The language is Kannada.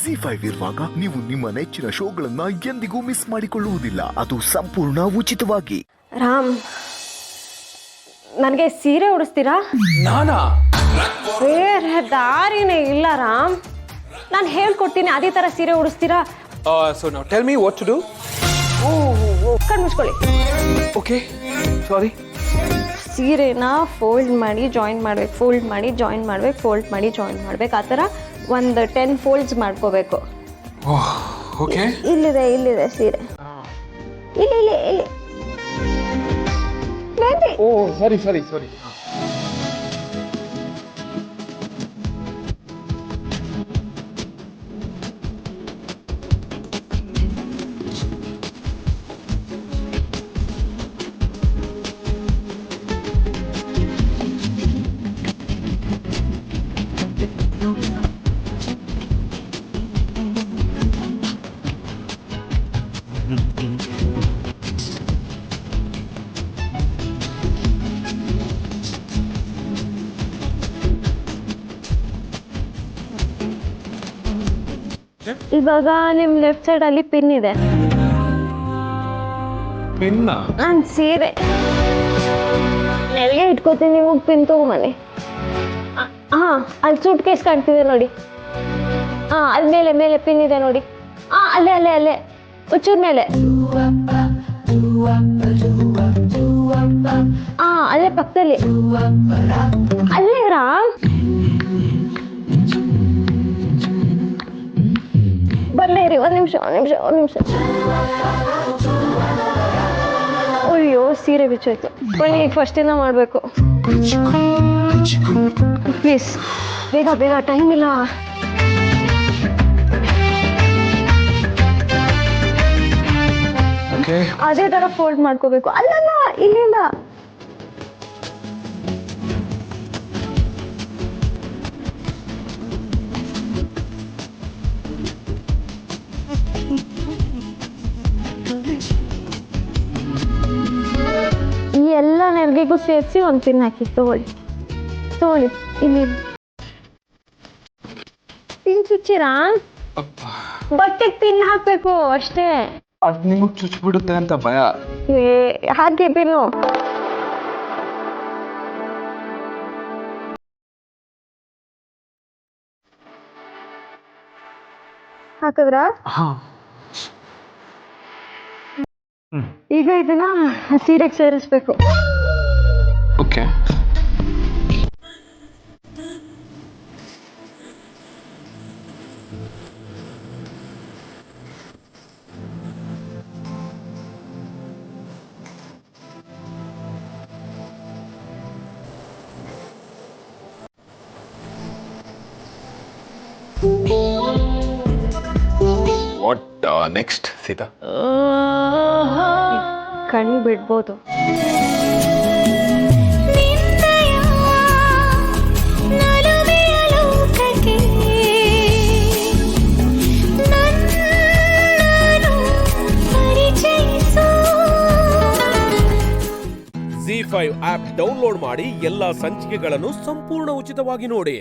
ಜಿ5 ಇರುವಾಗ ನೀವು ನಿಮ್ಮ ನೆಚ್ಚಿನ ಶೋಗಳನ್ನ ಎಂದಿಗೂ ಮಿಸ್ ಮಾಡಿಕೊಳ್ಳುವುದಿಲ್ಲ. ಅದು ಸಂಪೂರ್ಣ ಉಚಿತವಾಗಿ. ರಾಮ್, ನನಗೆ ಸೀರೆ ಉಡಿಸ್ತೀರಾ? ನಾನಾ? ಬೇರೆ ದಾರಿನೇ ಇಲ್ಲ ರಾಮ್. ನಾನು ಹೇಳ್ಕೊಡ್ತೀನಿ, ಅದೇ ಥರ ಸೀರೆ ಉಡಿಸ್ತೀರಾ? So now tell me what to do. ಕಣ್ಣು ಮುಚ್ಕೊಳ್ಳಿ. Okay, sorry. ಸೀರೆನ ಫೋಲ್ಡ್ ಮಾಡಿ ಜಾಯಿನ್ ಮಾಡ್ಬೇಕು, ಫೋಲ್ಡ್ ಮಾಡಿ ಜಾಯಿನ್ ಮಾಡ್ಬೇಕು, ಫೋಲ್ಡ್ ಮಾಡಿ ಜಾಯಿನ್ ಮಾಡ್ಬೇಕು. ಆ ಥರ ಒಂದು 10 ಫೋಲ್ಡ್ಸ್ ಮಾಡ್ಕೋಬೇಕು. Okay. ಇಲ್ಲಿದೆ ಸೀರೆ. ಇಲ್ಲಿ ಬೇಬಿ. Oh, sorry. ಇವಾಗ ನಿಮ್ಮ ಲೆಫ್ಟ್ ಸೈಡ್ ಅಲ್ಲಿ ಪಿನ್ ಇದೆ. ಪಿನ್ನ? ನಾನು ಸೀರೆ ನೆಲಗೆ ಇಟ್ಕೋತೀನಿ, ನೀವು ಪಿನ್ ತಗೊಂಬನ್ನಿ. ಅಲ್ಲಿ ಸೂಟ್ ಕೇಸ್ ಕಾಣ್ತಿದೆ ನೋಡಿ. ಅಲ್ಲಿ ಮೇಲೆ ಪಿನ್ ಇದೆ ನೋಡಿ. ಅಲ್ಲೇ ಹುಚ್ಚೂರ್ ಮೇಲೆ. ಅಲ್ಲೇ ಪಕ್ಕದಲ್ಲಿ. ಅಲ್ಲೇ ರಾಮ್. ಬರ್ಲೇರಿ, ಒಂದ್ ನಿಮಿಷ. ಅಯ್ಯೋ, ಸೀರೆ ಬಿಚ್ಚೋಯ್ತು. ಬನ್ನಿ, ಈಗ ಫಸ್ಟಿಂದ ಮಾಡಬೇಕು. ಪ್ಲೀಸ್ ಬೇಗ, ಟೈಮ್ ಇಲ್ಲ. ಅದೇ ತರ ಫೋಲ್ಡ್ ಮಾಡ್ಕೋಬೇಕು. ಅಲ್ಲಲ್ಲ, ಇಲ್ಲಿಂದ. ಈ ಎಲ್ಲ ನೆರಿಗೆಗೂ ಸೇರಿಸಿ ಒಂದು ಪಿನ್ ಹಾಕಿ. ತಗೊಳ್ಳಿ ಇಲ್ಲಿ ಪಿನ್ ಚುಚ್ಚಿರಾ? ಬಟ್ಟೆಗೆ ಪಿನ್ ಹಾಕ್ಬೇಕು ಅಷ್ಟೇ. ಅದು ನಿಮಗೆ ಚುಚ್ಚಿಬಿಡುತ್ತೆ ಅಂತ ಭಯ. ಹಾಗೆ ಪಿನ್ನು ಹಾಕಿದ್ರ? ಈಗ ಇದನ್ನ ಸೀರೆಗೆ ಸೇರಿಸ್ಬೇಕು. ಓಕೆ. What next Sita? ಕಣ್ಣು ಬಿಡ್ಬೋದು. ಜಿ5 ಆಪ್ ಡೌನ್ಲೋಡ್ ಮಾಡಿ ಎಲ್ಲಾ ಸಂಚಿಕೆಗಳನ್ನು ಸಂಪೂರ್ಣ ಉಚಿತವಾಗಿ ನೋಡಿ.